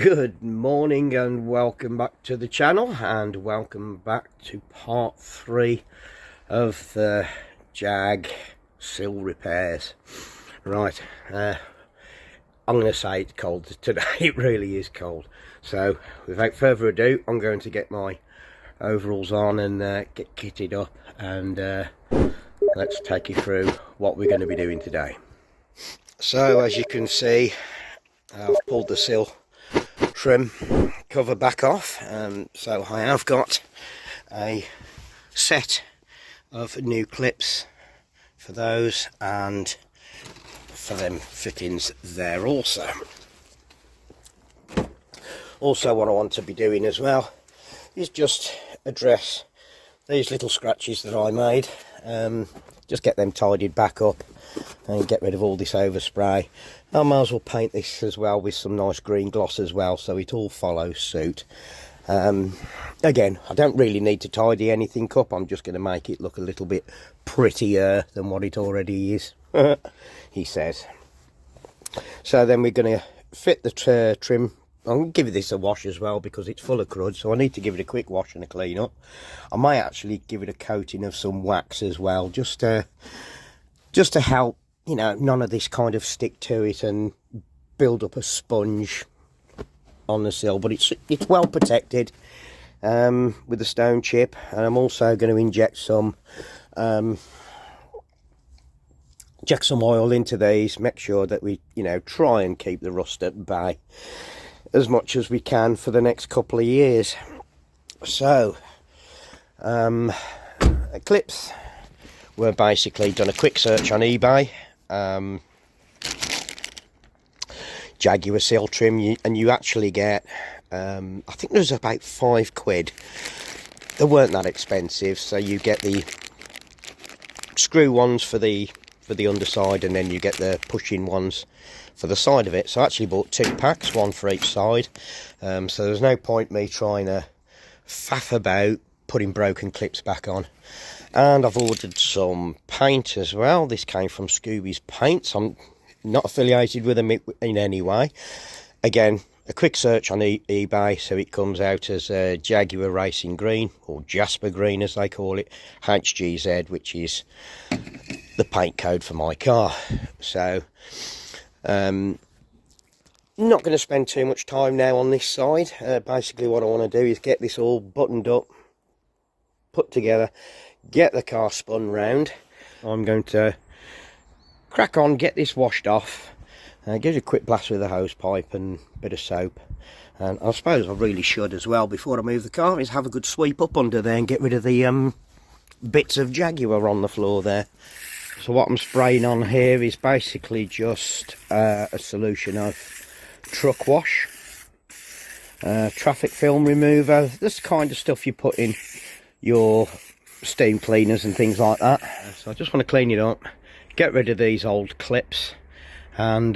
Good morning and welcome back to the channel, and welcome back to part 3 of the Sill repairs. Right, I'm going to say it's cold today. It really is cold. So without further ado, I'm going to get my overalls on and get kitted up, and let's take you through what we're going to be doing today. So as you can see, I've pulled the sill trim cover back off, so I have got a set of new clips for those and for them fittings there also. Also, what I want to be doing as well is just address these little scratches that I made, just get them tidied back up and get rid of all this overspray. I might as well paint this as well with some nice green gloss as well, so it all follows suit. Again, I don't really need to tidy anything up. I'm just going to make it look a little bit prettier than what it already is, he says. So then we're going to fit the trim. I'm going to give this a wash as well because it's full of crud, so I need to give it a quick wash and a clean up. I might actually give it a coating of some wax as well, just to help, you know, none of this kind of stick to it and build up a sponge on the sill. But it's well protected with the stone chip, and I'm also going to inject some oil into these. Make sure that we, you know, try and keep the rust at bay as much as we can for the next couple of years. So clips, we're basically done a quick search on eBay. Jaguar sill trim, and you actually get I think there's about £5. They weren't that expensive, so you get the screw ones for the underside, and then you get the pushing ones for the side of it. So I actually bought 2 packs, one for each side, so there's no point me trying to faff about putting broken clips back on. And I've ordered some paint as well. This came from Scooby's Paints. I'm not affiliated with them in any way. Again, a quick search on eBay, so it comes out as Jaguar Racing Green, or Jasper Green as they call it, HGZ, which is the paint code for my car. So not going to spend too much time now on this side. Basically what I want to do is get this all buttoned up, put together, get the car spun round. I'm going to crack on, get this washed off, give it a quick blast with a hose pipe and a bit of soap. And I suppose I really should as well, before I move the car, is have a good sweep up under there and get rid of the bits of Jaguar on the floor there. So what I'm spraying on here is basically just a solution of truck wash, traffic film remover, this kind of stuff you put in your steam cleaners and things like that. So I just want to clean it up, get rid of these old clips, and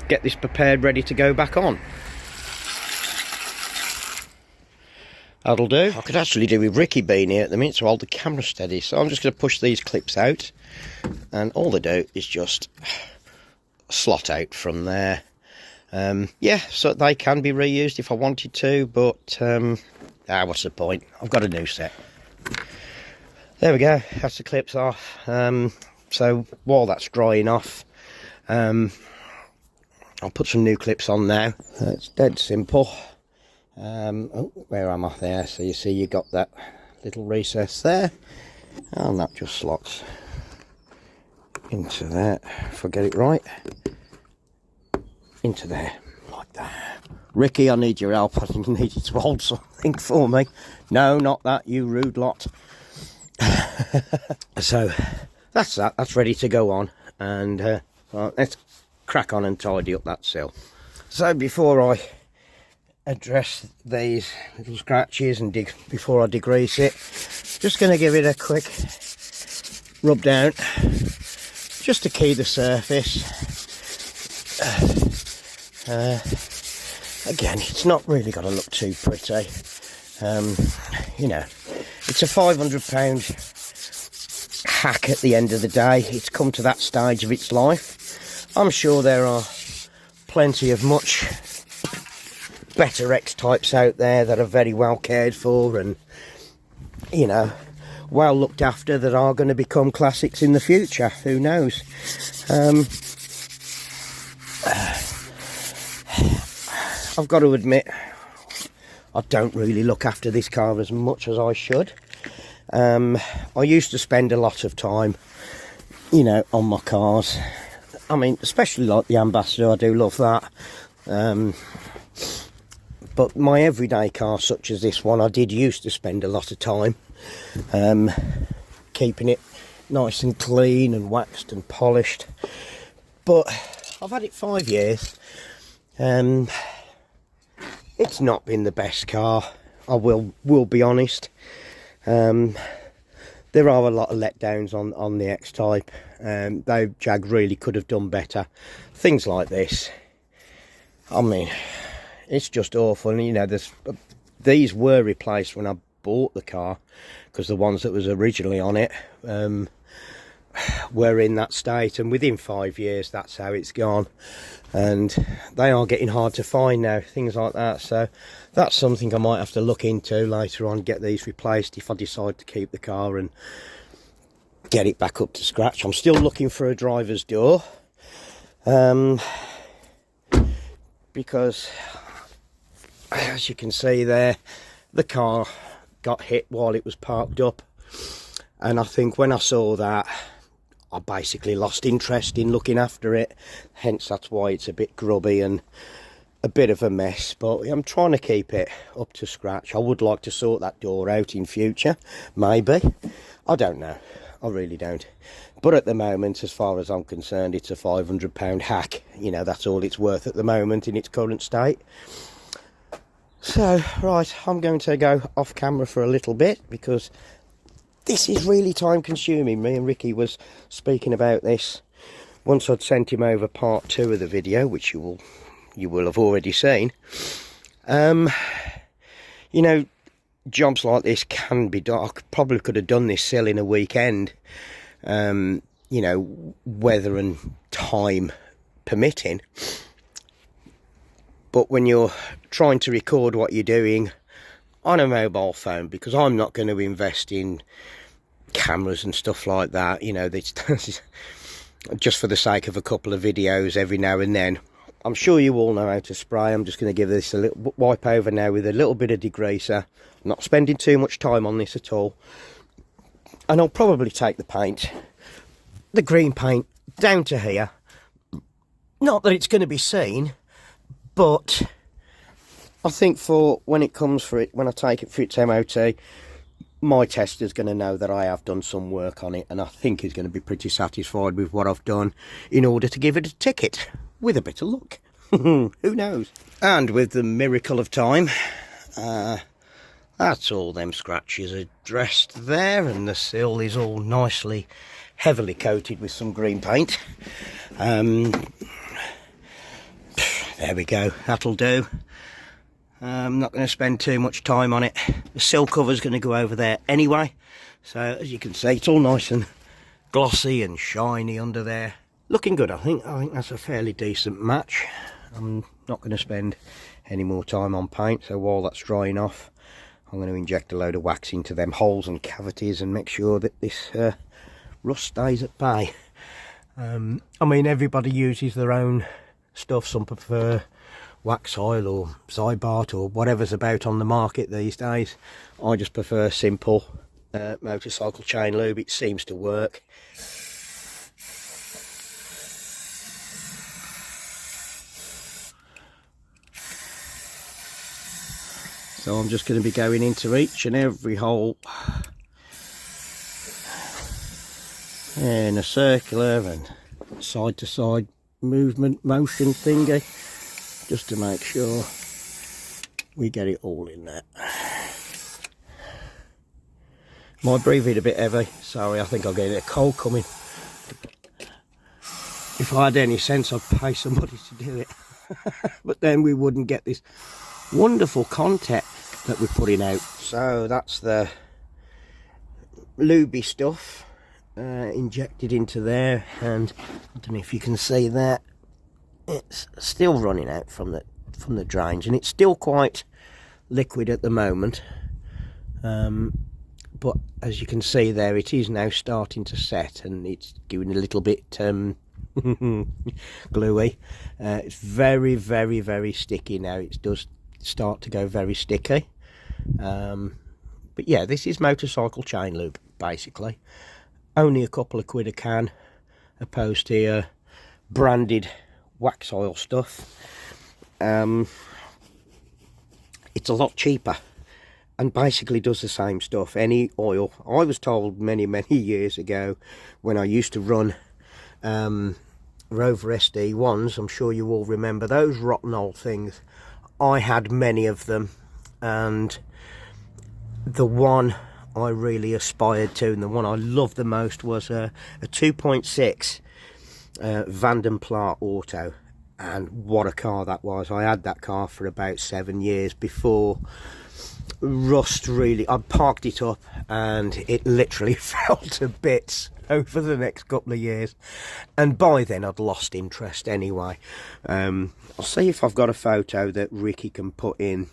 get this prepared, ready to go back on. That'll do. I could actually do with Ricky being here at the minute to hold the camera steady, so I'm just going to push these clips out, and all they do is just slot out from there. Yeah, so they can be reused if I wanted to, but what's the point? I've got a new set. There we go, that's the clips off. So while that's drying off, I'll put some new clips on now. It's dead simple. Oh, where am I there? So you see you got that little recess there, and that just slots into there, if I get it right, into there, like that. Ricky, I need your help. I think you need to hold something for me. No, not that, you rude lot. So that's that. That's ready to go on, and let's crack on and tidy up that sill. So before I address these little scratches and before I degrease it, just going to give it a quick rub down, just to key the surface. Again, it's not really got to look too pretty. You know, it's a £500 hack at the end of the day. It's come to that stage of its life. I'm sure there are plenty of much better X-types out there that are very well cared for and, you know, well looked after, that are going to become classics in the future. Who knows? I've got to admit, I don't really look after this car as much as I should. I used to spend a lot of time, you know, on my cars. I mean, especially like the Ambassador, I do love that. But my everyday car, such as this one, I did used to spend a lot of time keeping it nice and clean and waxed and polished. But I've had it 5 years. It's not been the best car, I will be honest. There are a lot of letdowns on the X-Type. Though Jag really could have done better. Things like this, I mean, it's just awful. And, you know, these were replaced when I bought the car, because the ones that was originally on it were in that state, and within 5 years that's how it's gone. And they are getting hard to find now, things like that. So that's something I might have to look into later on, get these replaced if I decide to keep the car and get it back up to scratch. I'm still looking for a driver's door, because as you can see there, the car got hit while it was parked up, and I think when I saw that, I basically lost interest in looking after it. Hence that's why it's a bit grubby and a bit of a mess, but I'm trying to keep it up to scratch. I would like to sort that door out in future, maybe. I don't know, I really don't. But at the moment, as far as I'm concerned, it's a £500 hack. You know, that's all it's worth at the moment in its current state. So, right, I'm going to go off camera for a little bit, because this is really time consuming. Me and Ricky was speaking about this once I'd sent him over part 2 of the video, which you will have already seen. You know, jobs like this can be done. I probably could have done this Sill in a weekend, you know, weather and time permitting. But when you're trying to record what you're doing on a mobile phone, because I'm not going to invest in cameras and stuff like that, you know, just for the sake of a couple of videos every now and then. I'm sure you all know how to spray. I'm just going to give this a little wipe over now with a little bit of degreaser. I'm not spending too much time on this at all. And I'll probably take the paint, the green paint, down to here. Not that it's going to be seen, but I think for when it comes for it, when I take it for its MOT, my tester's going to know that I have done some work on it, and I think he's going to be pretty satisfied with what I've done in order to give it a ticket, with a bit of luck. Who knows? And with the miracle of time, that's all them scratches are dressed there, and the sill is all nicely, heavily coated with some green paint. There we go, that'll do. I'm not going to spend too much time on it. The sill cover's going to go over there anyway. So as you can see, it's all nice and glossy and shiny under there. Looking good, I think. I think that's a fairly decent match. I'm not going to spend any more time on paint. So while that's drying off, I'm going to inject a load of wax into them holes and cavities and make sure that this rust stays at bay. I mean, everybody uses their own stuff. Some prefer wax oil or Zybart or whatever's about on the market these days. I just prefer simple motorcycle chain lube. It seems to work. So I'm just going to be going into each and every hole in a circular and side to side motion thingy, just to make sure we get it all in there. Might breathing a bit heavy, sorry, I think I'll get a cold coming. If I had any sense, I'd pay somebody to do it. But then we wouldn't get this wonderful content that we're putting out. So that's the lubey stuff injected into there, and I don't know if you can see that it's still running out from the drains, and it's still quite liquid at the moment, but as you can see there, it is now starting to set, and it's giving a little bit gluey. It's very, very, very sticky now. It does start to go very sticky, but yeah, this is motorcycle chain lube basically. Only a couple of quid a can, opposed to your branded wax oil stuff. It's a lot cheaper and basically does the same stuff. Any oil, I was told many years ago when I used to run Rover SD1s, I'm sure you all remember those rotten old things. I had many of them, and the one I really aspired to and the one I loved the most was a 2.6 Van Pla Auto. And what a car that was. I had that car for about 7 years before rust really... I parked it up and it literally fell to bits over the next couple of years. And by then I'd lost interest anyway. I'll see if I've got a photo that Ricky can put in.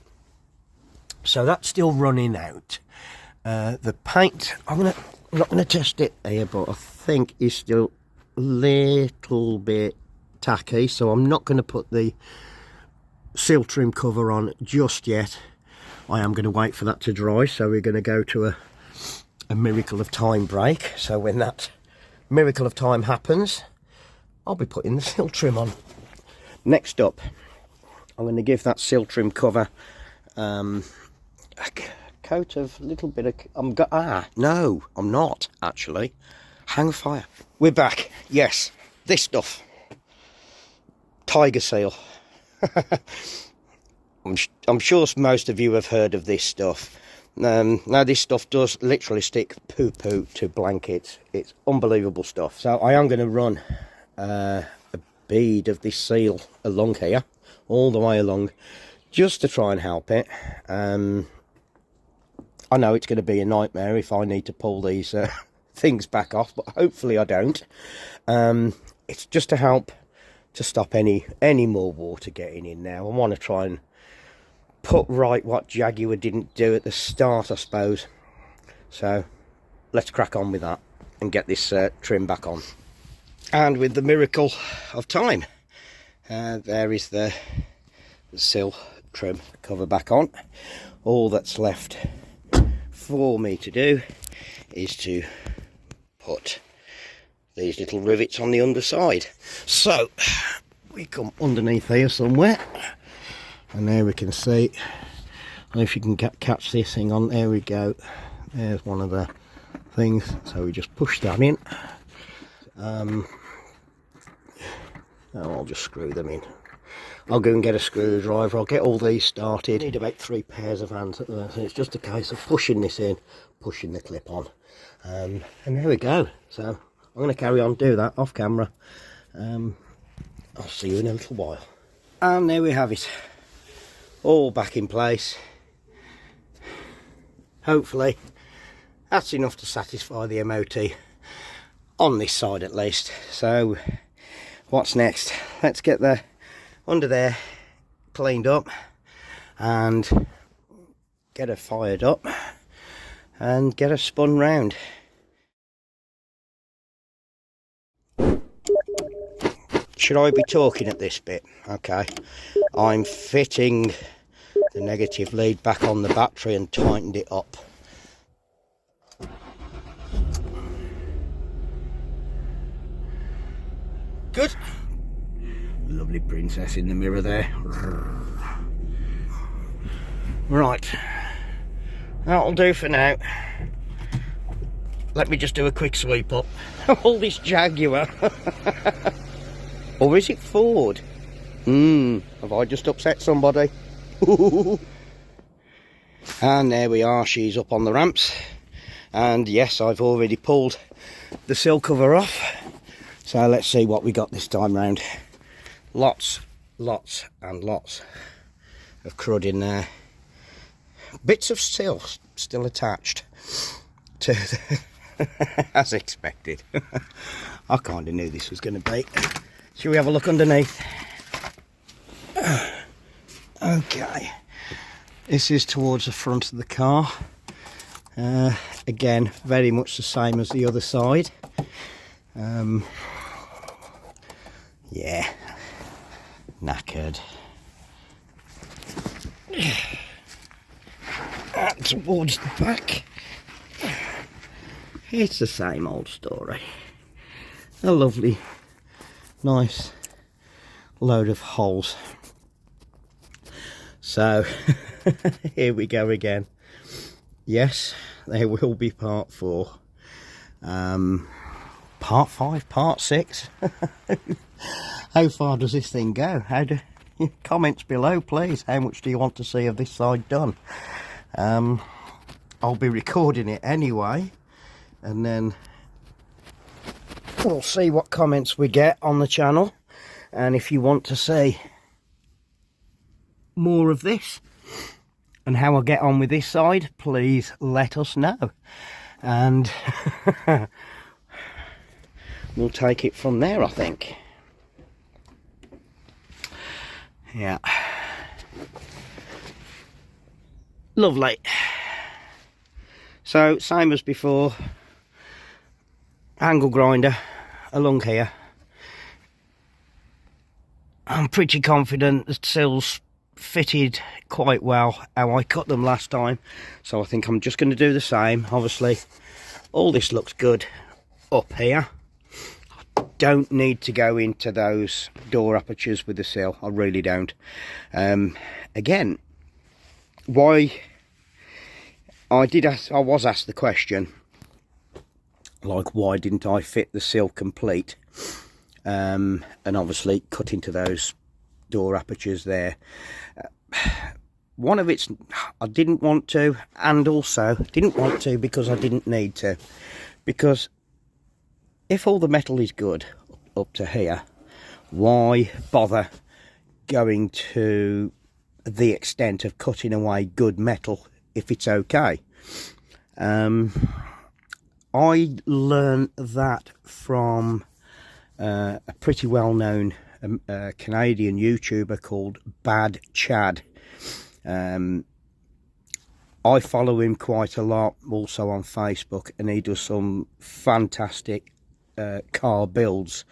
So that's still running out. The paint, I'm not going to test it here, but I think is still a little bit tacky, so I'm not going to put the Sill trim cover on just yet. I am going to wait for that to dry, so we're going to go to a miracle of time break. So when that miracle of time happens, I'll be putting the Sill trim on. Next up, I'm going to give that Sill trim cover a coat of a little bit of... no, I'm not actually. Hang fire. We're back. Yes, this stuff. Tiger Seal. I'm sure most of you have heard of this stuff. Now this stuff does literally stick poo-poo to blankets. It's unbelievable stuff. So I am going to run a bead of this seal along here, all the way along, just to try and help it. I know it's going to be a nightmare if I need to pull these things back off, but hopefully I don't. It's just to help to stop any more water getting in now. I want to try and put right what Jaguar didn't do at the start, I suppose. So let's crack on with that and get this trim back on. And with the miracle of time, there is the Sill trim cover back on. All that's left for me to do is to put these little rivets on the underside. So we come underneath here somewhere, and there we can see, I don't know if you can catch this thing on, there we go, there's one of the things. So we just push that in. I'll just screw them in. I'll go and get a screwdriver, I'll get all these started. I need about 3 pairs of hands at the moment, so it's just a case of pushing this in, pushing the clip on, and there we go. So I'm going to carry on, do that off camera. I'll see you in a little while. And there we have it, all back in place. Hopefully that's enough to satisfy the MOT on this side at least. So what's next? Let's get the under there cleaned up and get her fired up and get her spun round. Should I be talking at this bit? Okay, I'm fitting the negative lead back on the battery and tightened it up. Good. Lovely princess in the mirror there. Right, that'll do for now. Let me just do a quick sweep up. All this Jaguar. Or is it Ford? Have I just upset somebody? And there we are, she's up on the ramps. And yes, I've already pulled the sill cover off. So let's see what we got this time round. Lots and lots of crud in there. Bits of sill still attached to the as expected. I kind of knew this was going to be. Shall we have a look underneath? Okay, this is towards the front of the car. Again, very much the same as the other side. Yeah, knackered. And towards the back, it's the same old story. A lovely, nice load of holes. So, here we go again. Yes, there will be part 4. Part 5, part 6. How far does this thing go? Comments below, please. How much do you want to see of this side done? I'll be recording it anyway, and then we'll see what comments we get on the channel. And if you want to see more of this and how I get on with this side, please let us know, and we'll take it from there, I think. Yeah, lovely. So same as before, angle grinder along here. I'm pretty confident the sills fitted quite well how I cut them last time, so I think I'm just going to do the same. Obviously all this looks good up here. Don't need to go into those door apertures with the sill, I really don't. Again, why I was asked the question, like, why didn't I fit the sill complete, and obviously cut into those door apertures there. One of it's I didn't want to, and also didn't want to because I didn't need to, because if all the metal is good up to here, why bother going to the extent of cutting away good metal if it's okay? I learned that from a pretty well-known Canadian YouTuber called Bad Chad. I follow him quite a lot also on Facebook, and he does some fantastic car builds.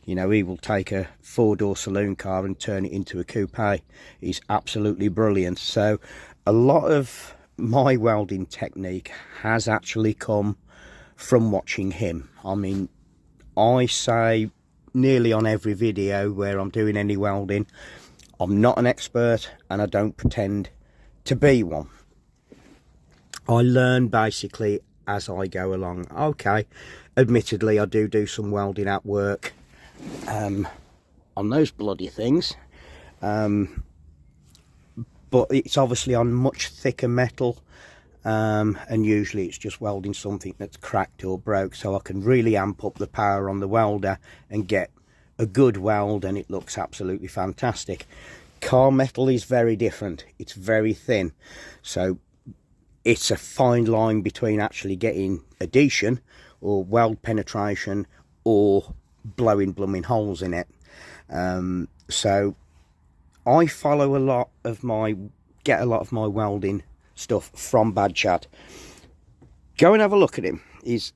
You know, he will take a 4-door saloon car and turn it into a coupe. He's absolutely brilliant. So a lot of my welding technique has actually come from watching him. I mean, I say nearly on every video where I'm doing any welding, I'm not an expert and I don't pretend to be one. I learn basically as I go along. Okay, admittedly I do some welding at work on those bloody things, but it's obviously on much thicker metal, and usually it's just welding something that's cracked or broke, so I can really amp up the power on the welder and get a good weld, and it looks absolutely fantastic. Car metal is very different. It's very thin, so it's a fine line between actually getting adhesion or weld penetration or blowing blooming holes in it. So I follow get a lot of my welding stuff from Bad Chad. Go and have a look at him. He's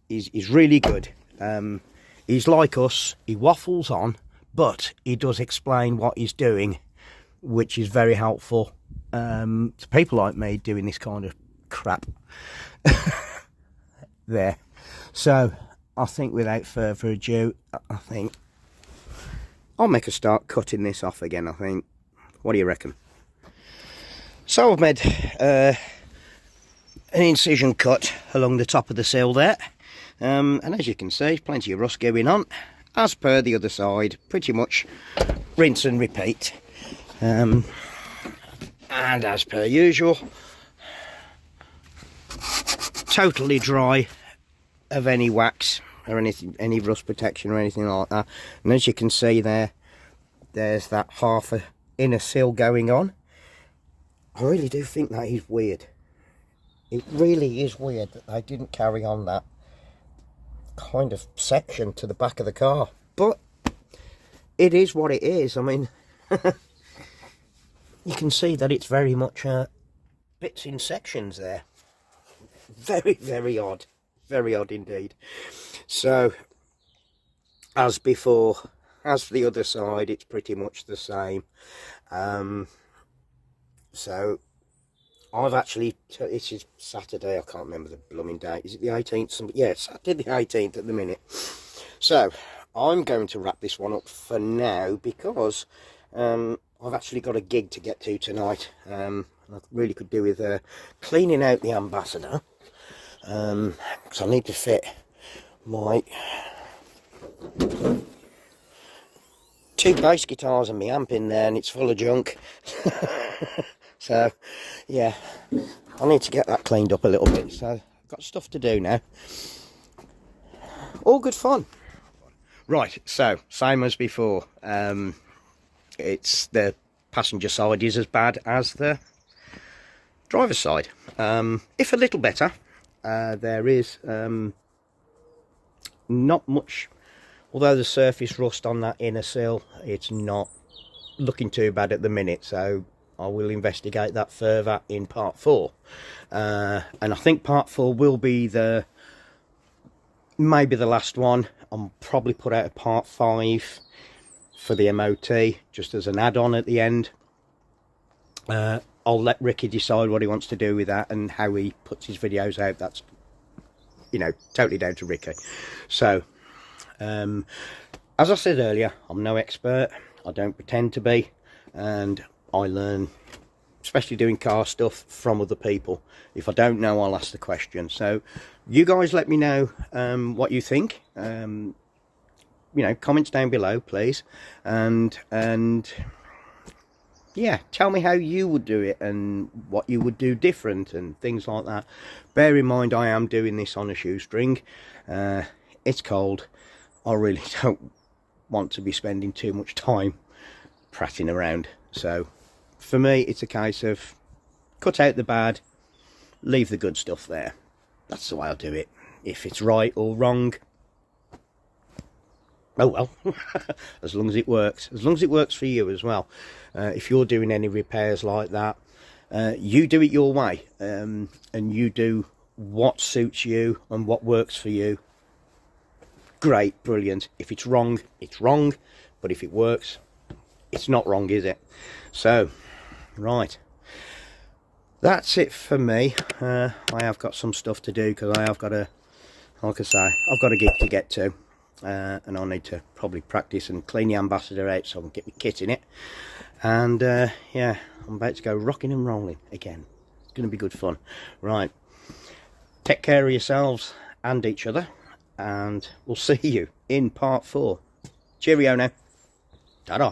really good. He's like us, he waffles on, but he does explain what he's doing, which is very helpful to people like me doing this kind of crap. There. So I think without further ado, I think I'll make a start cutting this off again, I think. What do you reckon? So I've made an incision cut along the top of the sill there, and as you can see, plenty of rust going on, as per the other side. Pretty much rinse and repeat, and as per usual, totally dry of any wax or anything, any rust protection or anything like that. And as you can see there's that half a inner sill going on. I really do think that is weird. It really is weird that they didn't carry on that kind of section to the back of the car, but it is what it is. I mean, you can see that it's very much bits in sections there. Very, very odd. Very odd indeed. So, as before, as for the other side, it's pretty much the same. So, I've actually, this is Saturday, I can't remember the blooming date. Is it the 18th? Yeah, Saturday the 18th at the minute. So, I'm going to wrap this one up for now because I've actually got a gig to get to tonight. I really could do with cleaning out the Ambassador. Because I need to fit my 2 bass guitars and my amp in there, and it's full of junk. So, yeah, I need to get that cleaned up a little bit. So, I've got stuff to do now. All good fun. Right, so, same as before. It's the passenger side is as bad as the driver's side. If a little better. There is not much, although the surface rust on that inner sill, it's not looking too bad at the minute, so I will investigate that further in part 4. And I think part 4 will be maybe the last one. I'll probably put out a part 5 for the MOT, just as an add-on at the end. I'll let Ricky decide what he wants to do with that and how he puts his videos out. That's, you know, totally down to Ricky. So, as I said earlier, I'm no expert. I don't pretend to be. And I learn, especially doing car stuff, from other people. If I don't know, I'll ask the question. So, you guys let me know what you think. You know, comments down below, please. And yeah, tell me how you would do it and what you would do different and things like that. Bear in mind, I am doing this on a shoestring. It's cold. I really don't want to be spending too much time prattling around. So, for me, it's a case of cut out the bad, leave the good stuff there. That's the way I'll do it. If it's right or wrong, oh well, as long as it works. As long as it works for you as well. If you're doing any repairs like that, you do it your way. And you do what suits you and what works for you. Great, brilliant. If it's wrong, it's wrong. But if it works, it's not wrong, is it? So, right. That's it for me. I have got some stuff to do because I have got like I say, I've got a gig to get to. And I'll need to probably practice and clean the Ambassador out so I can get my kit in it. And yeah, I'm about to go rocking and rolling again. It's going to be good fun. Right, take care of yourselves and each other, and we'll see you in part 4. Cheerio now. Ta-da.